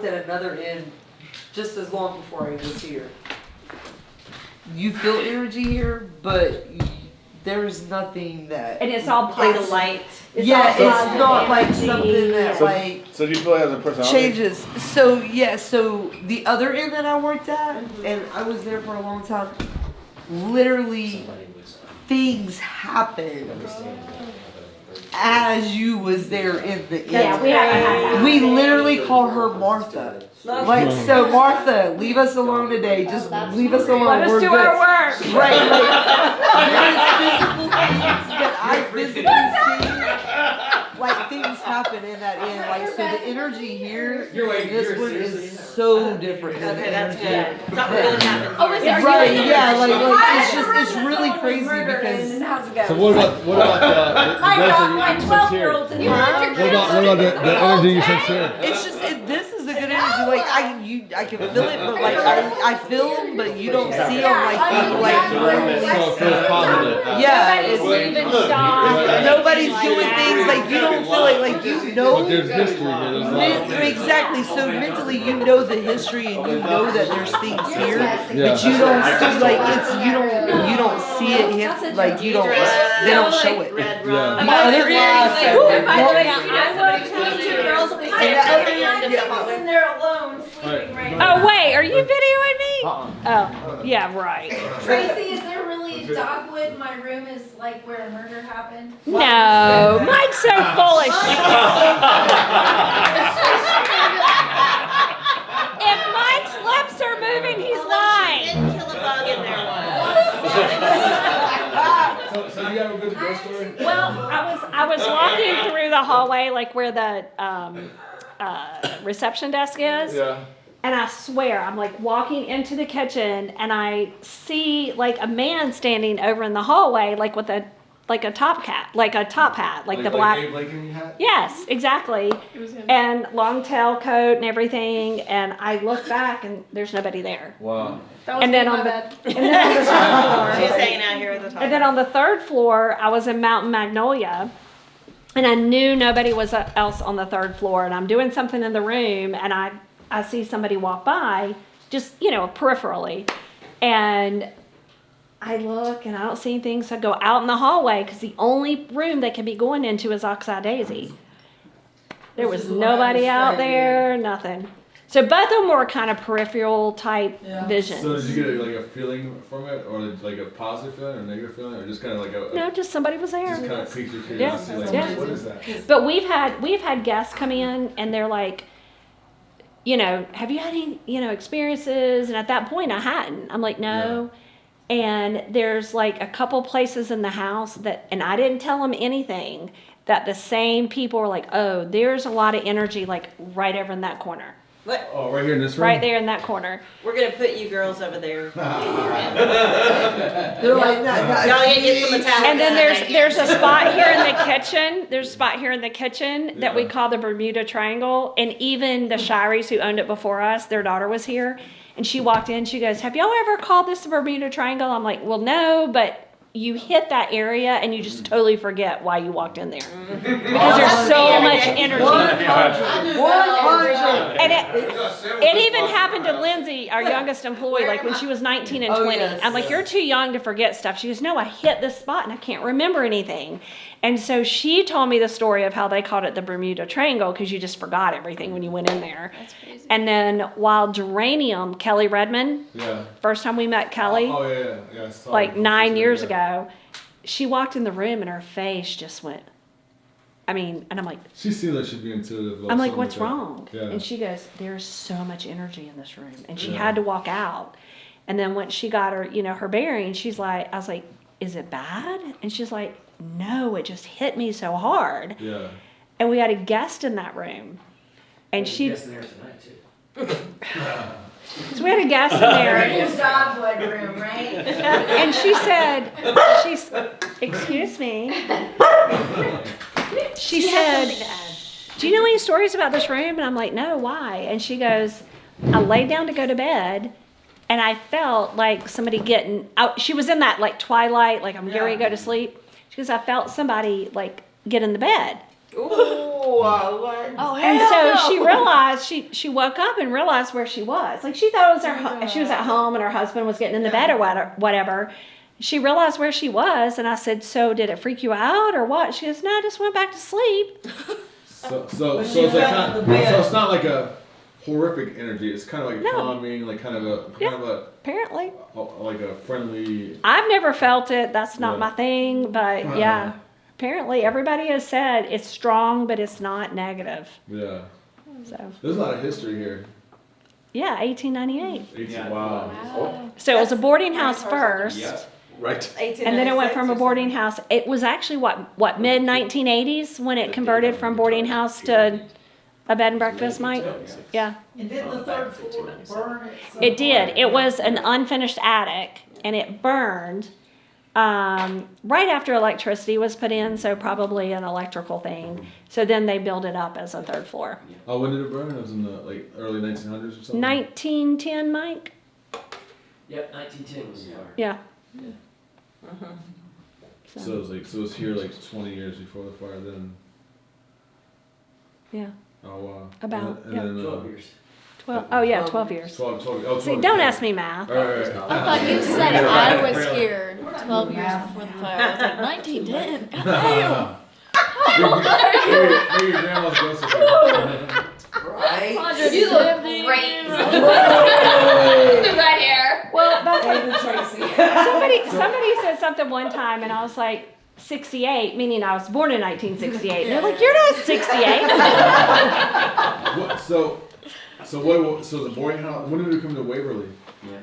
worked at another inn just as long before I was here. You feel energy here, but there's nothing that. And it's all positive. light. It's not like something that So do you feel like as a personality? changes. So the other inn that I worked at, and I was there for a long time, literally things happen as you was there in the inn. Yeah, we haven't had that. We literally call her Martha. Like, so Martha, leave us alone today. Just leave us alone. Let us We're do good. our work. Right, like, there's physical things that I physically see. Like, things happen in that inn. Like, so the energy here, this one is so different than the energy. Something really happened. Oh, is it? Right, yeah, like it's really crazy because. How's it going? So what about the My 12-year-old's in the What about the energy you sense here? It's just this is a good energy. Like I can feel it, but like I feel them, but you don't see them like So it feels positive. yeah. Nobody's It's, leaving stop. nobody's doing things like you don't feel it. Like you know. But there's history here. There's a lot of Exactly. So mentally, you know the history, and you know that there's things here, but Yeah. you don't see like it's you don't see it. Like you don't. They don't show it. Red Yeah. rum. My other class. By the way, I worked with two girls. And the other- was in there alone, sleeping right now. Oh wait, are you videoing me? Oh, yeah, right. Tracy, is there really dogwood? My room is like where a murder happened. No, Mike's so full of shit. If Mike's lips are moving, he's lying. Didn't kill a bug in there once. So you have a good ghost story? Well, I was walking through the hallway, like where the reception desk is. Yeah. And I swear, I'm like walking into the kitchen and I see like a man standing over in the hallway, like with a top hat, like the black. Abe Lincoln hat? Yes, exactly. And long tail coat and everything. And I look back and there's nobody there. Wow. And then on the third floor, She's hanging out here at the top. and then on the third floor, I was in Mountain Magnolia. And I knew nobody was else on the third floor. And I'm doing something in the room and I see somebody walk by, just, peripherally. And I look and I don't see anything. So I go out in the hallway because the only room they could be going into is Oxeye Daisy. There was nobody out there, nothing. So both of them were kind of peripheral type visions. So did you get like a feeling from it, or like a positive feeling or a negative feeling, or just kind of like a No, just somebody was there. just kind of piqued your curiosity? Like, yeah. what is that? But we've had guests come in and they're like, have you had any, experiences? And at that point I hadn't. I'm like, no. Yeah. And there's like a couple places in the house and I didn't tell them anything, that the same people were like, oh, there's a lot of energy like right over in that corner. What? Oh, right here in this room? Right there in that corner. We're gonna put you girls over there. They're like that. Y'all get some Italian. And then there's a spot here in the kitchen. There's a spot here in the kitchen that we call the Bermuda Triangle. And even the Shireys who owned it before us, their daughter was here. And she walked in, she goes, have y'all ever called this the Bermuda Triangle? I'm like, well, no, but you hit that area and you just totally forget why you walked in there. Because there's so much energy. 100. And it even happened to Lindsay, our youngest employee, like when she was 19 and 20. yes. I'm like, you're too young to forget stuff. She goes, no, I hit this spot and I can't remember anything. And so she told me the story of how they called it the Bermuda Triangle because you just forgot everything when you went in there. That's crazy. And then Wild Geranium, Kelly Redmond, Yeah. first time we met Kelly, Oh yeah. I saw like it. 9 years Yeah. ago, she walked in the room and her face just went, and I'm like, She seems like she'd be intuitive. about I'm like, something what's that. wrong? Yeah. And she goes, there's so much energy in this room. And she Yeah. had to walk out. And then when she got her, her bearings, I was like, is it bad? And she's like, no, it just hit me so hard. Yeah. And we had a guest in that room. And she, Guest in there tonight too. so we had a guest in there. His dogwood room, right? And she said, excuse me. She said, do you know any stories about this room? And I'm like, no, why? And she goes, I laid down to go to bed and I felt like somebody getting out. She was in that like twilight, like I'm getting ready to go to sleep. She goes, I felt somebody like get in the bed. Ooh, what? Oh, And so she realized she woke up and realized where she was. Like she thought it was she was at home and her husband was getting in the bed or whatever. She realized where she was, and I said, "So did it freak you out or what?" She goes, "No, I just went back to sleep." So it's like so it's not like a horrific energy. It's kind of like No. calming, like kind of a Apparently, like a friendly. I've never felt it. That's not Yeah. my thing, but yeah. Apparently, everybody has said it's strong, but it's not negative. Yeah. So There's a lot of history here. yeah, 1898. Wow. So it was a boarding house first. Right. And then it went from a boarding house. It was actually what mid 1980s when it converted from boarding house to a bed and breakfast, Mike. Yeah, And didn't the third floor burn? it did. It was an unfinished attic, and it burned right after electricity was put in. So probably an electrical thing. So then they built it up as a third floor. Oh, when did it burn? It was in the like early 1900s or something. 1910, Mike. Yep, 1910 was the fire. Yeah. So it was here like 20 years before the fire. Then. Yeah. Oh wow. About, And yeah. then, 12 years. 12. Oh yeah, 12 years. 12. Oh, See, 12 don't years. ask me math. All right. I thought you said I was here 12 years before the fire. I was like, 1910. Damn. Maybe your grandma's grocery store. Right? You look great. Right here. Well, that's David Tracy. somebody said something one time, and I was like, 68, meaning I was born in 1968. And they're like, "You're not 68." So the boarding house. When did it come to Waverly? Yeah.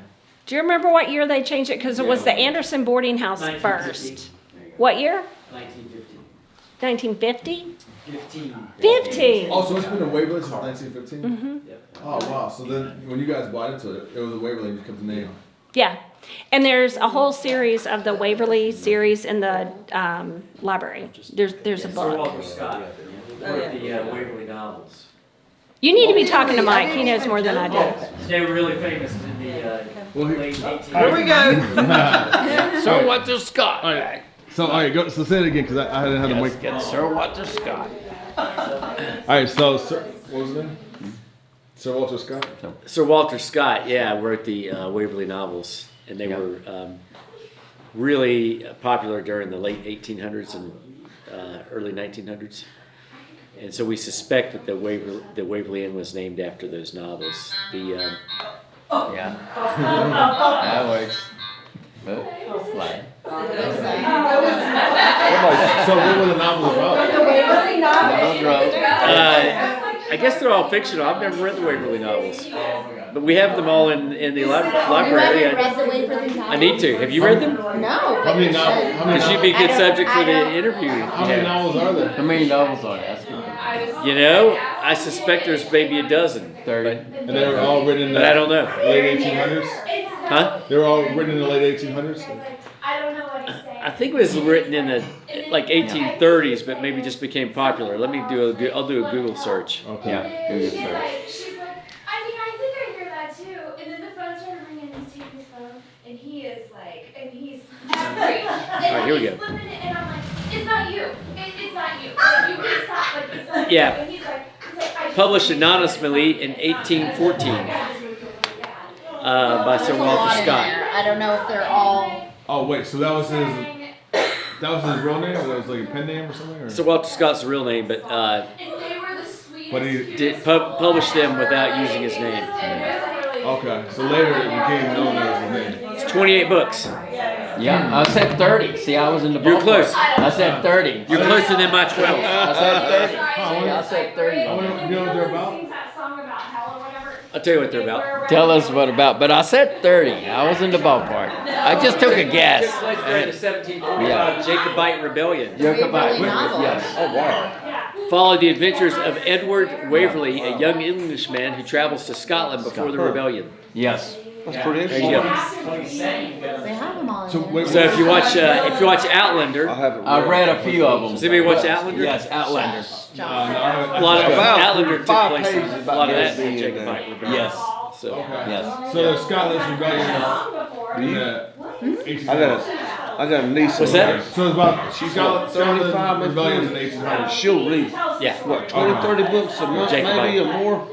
Do you remember what year they changed it? Because it was the Anderson boarding house 1950. first. There you go. What year? 1950. 1950? 15. 15. Oh, so it's been in Waverly since 1915. Mm-hmm. Yep. Oh wow! So then, when you guys bought into it, it was a Waverly and you kept the name. Yeah. And there's a whole series of the Waverly series in the library. There's a Sir book. Walter Scott wrote the Waverly novels. You need to be talking to Mike. He knows more than I do. They were really famous in the late 1800s. Here we go. Sir Walter Scott. All right. So all right, go. So say it again because I didn't have the mic. Get Sir Walter Scott. All right. So Sir, what was his name? Sir Walter Scott. Sir Walter Scott, yeah, wrote the Waverly novels, and they were really popular during the late 1800s and early 1900s. And so we suspect that the Waverly Inn was named after those novels. Yeah. That works. But, fly. So what were the novels about? I guess they're all fictional. I've never read the Waverly novels, but we have them all in the library. I need to. Have you read them? No. How many novels? Because you'd be a good subject for the interview. How many novels are there? How many novels are there? That's good. You know, I suspect there's maybe a dozen. 30. And they were all written in the But I don't know. late 1800s. Huh? They were all written in the late 1800s. I don't know what he's saying. I think it was written in the like 1830s, but maybe just became popular. I'll do a Google search. Okay. Yeah. Google She's search. like, I mean, I think I hear that too. And then the phone started ringing and he's taking his phone. And he is like, and he's angry. And Alright, here we he's go. flipping it, and I'm like, it's not you. It's not you. Like, you can stop. Like, it's not Yeah. you. And he's like, I just Published anonymously in 1814 by Sir Walter Scott. I don't know if they're all. Oh wait, so that was his real name, or that was like a pen name or something? Or? Sir Walter Scott's the real name, but And they were the sweetest. But he did publish them without using his name. Okay, so later it became known as his name. It's 28 books. Yeah, I said 30. See, I was in the You're ballpark. close. I said 30. You're closer than my 12. I said 30. See, I said 30. You know what they're about? That song about hell or whatever. I'll tell you what they're about. Tell us what about, but I said 30. I was in the ballpark. I just took a guess. Takes place during the 1745 Jacobite Rebellion. Jacobite. Novels. Yes. Oh wow. Followed the adventures of Edward Waverley, a young Englishman who travels to Scotland before the rebellion. Yes. That's pretty There you interesting. go. They have them all in So there. wait, So if you watch Outlander, I read a few of them. does anybody watch Outlander? Yes, Outlander. A lot of About Outlander took 5 place. pages A about lot of this that in being Jacobite rebellion. Yes. So Okay. Yes. So the Scotland's rebellion in the 1800s. I got I got a niece. What's that? So it's about She's Scotland, got 75 rebellions in the 1800s. She'll read, Yeah. what, 20, 30 books a month, Jacobite. maybe, or more?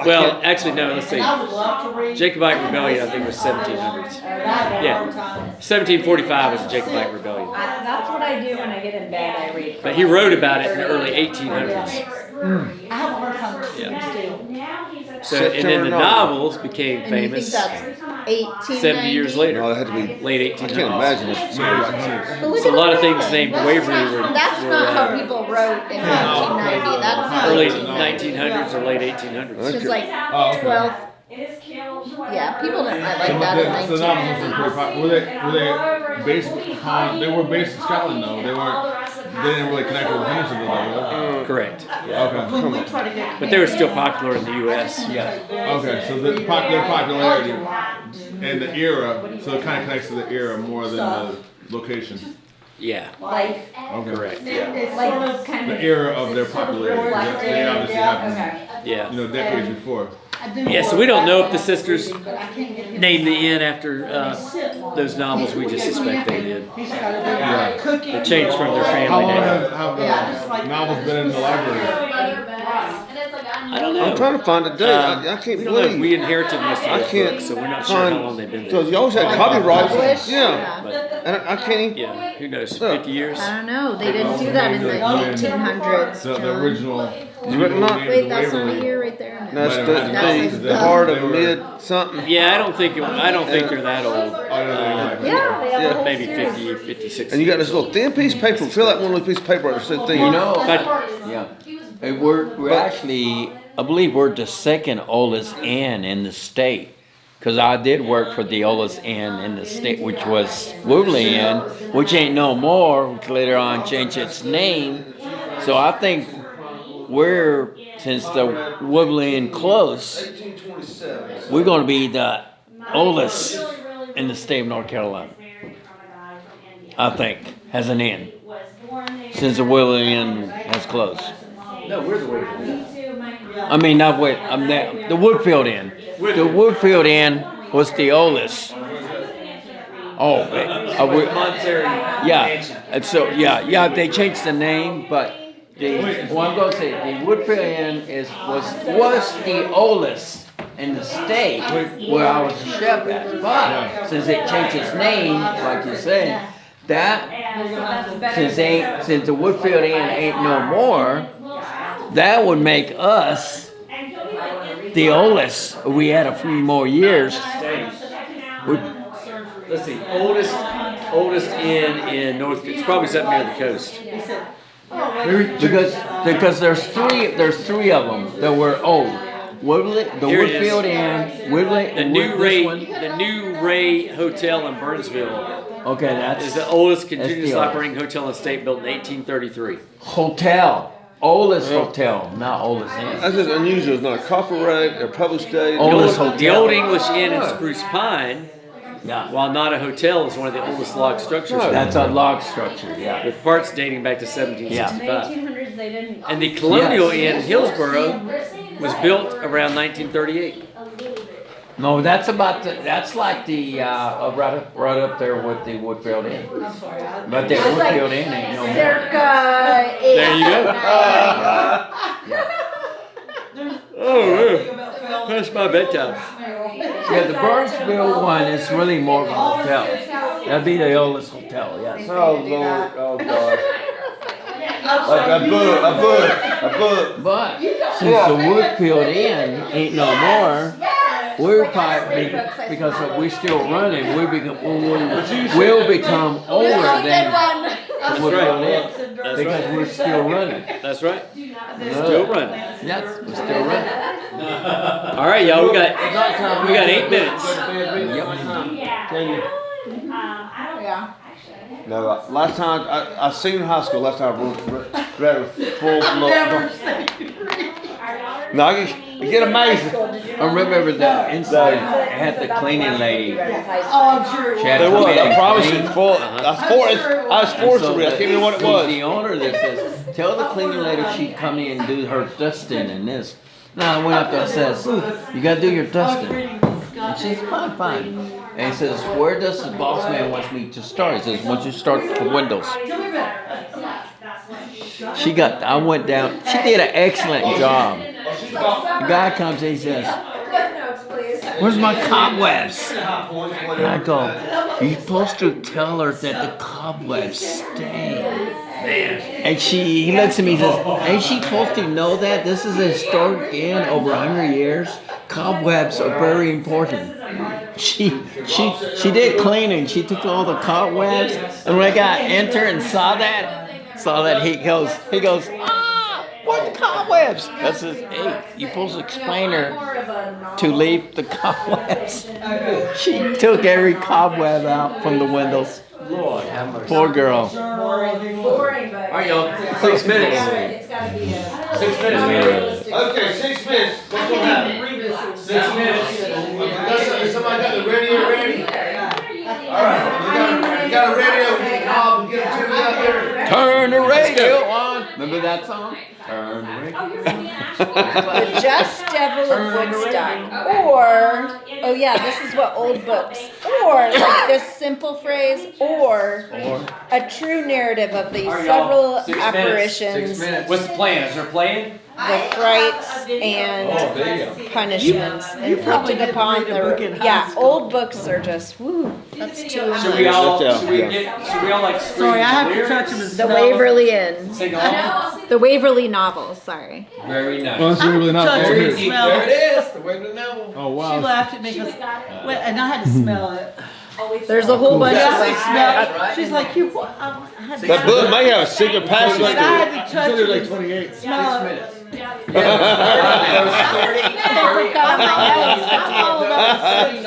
Well, actually, no. Let's see. I would love to read. Jacobite Rebellion, I think, was 1700s. Yeah. 1745 was the Jacobite Rebellion. That's what I do when I get in bed. I read. But he wrote about it in the early 1800s. I have a hard time Yeah. too. So, and then the novels became And you think famous that's 1890? 70 years later, No, it had to be, late I 1800s. can't imagine if somebody like him. But look So a at lot of the things word. named Waverly were, That's not how people wrote in 1990. That's early like, 1900s or late 1800s. it's like Oh, okay. 12. Yeah, people didn't like that in So the novels were 1990. pretty popular. Were they based on? They were based in Scotland though. They weren't. They didn't really connect with Henderson though. Correct. Okay. But they were still popular in the U.S. Yeah. Okay. So their popularity and the era. So it kind of connects to the era more than the location. Yeah. Like, Okay. Correct. Yeah. like kind The of. era of their popularity. They obviously happened, Yeah. decades before. Yeah. So we don't know if the sisters named the inn after those novels. We just suspect they did. Yeah. They changed from their How family long name. have the novels been in the library? I don't know. I'm trying to find a date. I can't We don't know. We believe. inherited most I of those can't books, so we're not sure how long find, they've been because there. you always had copyrights. Published? Yeah. But And I can't even, yeah, who knows? 50 years. I don't know. They didn't do that in the 1800s. The John. original. Wait, that's not a year right there. No. that's That's the heart of mid something. Yeah, I don't think they're that old. Yeah, they have a whole Maybe series. 50, 56. And you got this little thin piece of paper. Feel like one of those pieces of paper that's so thin. You know, But yeah. Hey, we're actually, I believe we're the second oldest inn in the state. Because I did work for the oldest inn in the state, which was Waverly Inn, which ain't no more, which later on changed its name. So I think we're, since the Waverly Inn closed, we're going to be the oldest in the state of North Carolina. I think, has an inn. Since the Waverly Inn has closed. no, we're the way. I mean, not wait. The Woodfield Inn. The Woodfield Inn was the oldest. Oh, yeah. And so yeah. They changed the name, but I'm gonna say the Woodfield Inn was the oldest in the state where I was a chef at. But since it changed its name, like you said, that since the Woodfield Inn ain't no more. That would make us the oldest. If we had a few more years. Let's see, oldest inn in North. It's probably something near the coast. Because there's three of them that were old. Woodley, the Here it is. Woodfield Inn, Woodley, The new Ray, one. the new Ray Hotel in Burnsville Okay, that's is the oldest the continuous oldest. operating hotel in the state, built in 1833. hotel. Oldest hotel, not oldest inn. That's just unusual. It's not a copyright or published date. Oldest The hotel. old English Inn in Spruce Pine, Yeah, while not a hotel, is one of the oldest log structures. that's a log structure. Yeah. With parts dating back to 1765. 1800s, they didn't. And the Colonial Inn in Hillsborough was built around 1938. No, that's like the right up there with the Woodfield Inn. But the Woodfield Inn ain't no more. Circa There you go. Oh, that's my bedtime. Yeah, the Burnsville one is really more of a hotel. That'd be the oldest hotel, yes. Oh Lord, oh God. A book. But since the Woodfield Inn ain't no more, we're probably because we're still running. We'll become older than the Woodfield Inn That's because right. we're still running. That's right. Still running. Yes, we're still running. All right, y'all. We got 8 minutes. Yeah. No, last time I senior high school. Last time I read a full look. No, I get amazing. I remember the inside had the cleaning lady. Oh, I'm sure. She had There to come was. in I and promise clean. you. I was forced to read. I can't remember what it was. The owner that says, tell the cleaning lady she'd come in and do her dusting and this. No, I went up there and says, you gotta do your dusting. And she's fine. And he says, where does the boss man want me to start? He says, once you start the windows. I went down, she did an excellent job. The guy comes in, he says, where's my cobwebs? And I go, you're supposed to tell her that the cobwebs stay. And he looks at me and says, ain't she supposed to know that? This is a historic inn over 100 years. Cobwebs are very important. She did cleaning. She took all the cobwebs. And when I got enter and saw that, he goes, what cobwebs? I says, hey, you're supposed to explain her to leave the cobwebs. She took every cobweb out from the windows. Lord have mercy. Poor girl. Boring, but. All right, y'all. 6 minutes. It's gotta be a. 6 minutes, man. Okay, 6 minutes. What's gonna happen? 6 minutes. Somebody got the radio ready? Alright, we got a radio, we can off and get it tuned up there. Turn the radio on. Remember that song? Turn the radio. The Just Devil of Woodstock. Or, oh yeah, this is what old books. Or like this simple phrase, or a true narrative of these All right, y'all. several 6 minutes. apparitions 6 minutes. What's the plan? Is there a plan? with frights and punishments inflicted upon the old books are just woo. That's too Should we all? Should we all like? Sorry, I have to touch him and the smell Waverly Inn. Sing along. The Waverly novels. Sorry. Well, Very nice. that's really not Touch there. it. It is. Smell There it. it is. The Waverly novel. Oh She wow. laughed at me because, and I had to smell it. There's a whole bunch Yeah, of I them. smelled it. She's like, you, I had to That book may have a secret passage But I to it. had to touch There's it like and 28. smell it. Paper cut on my nose.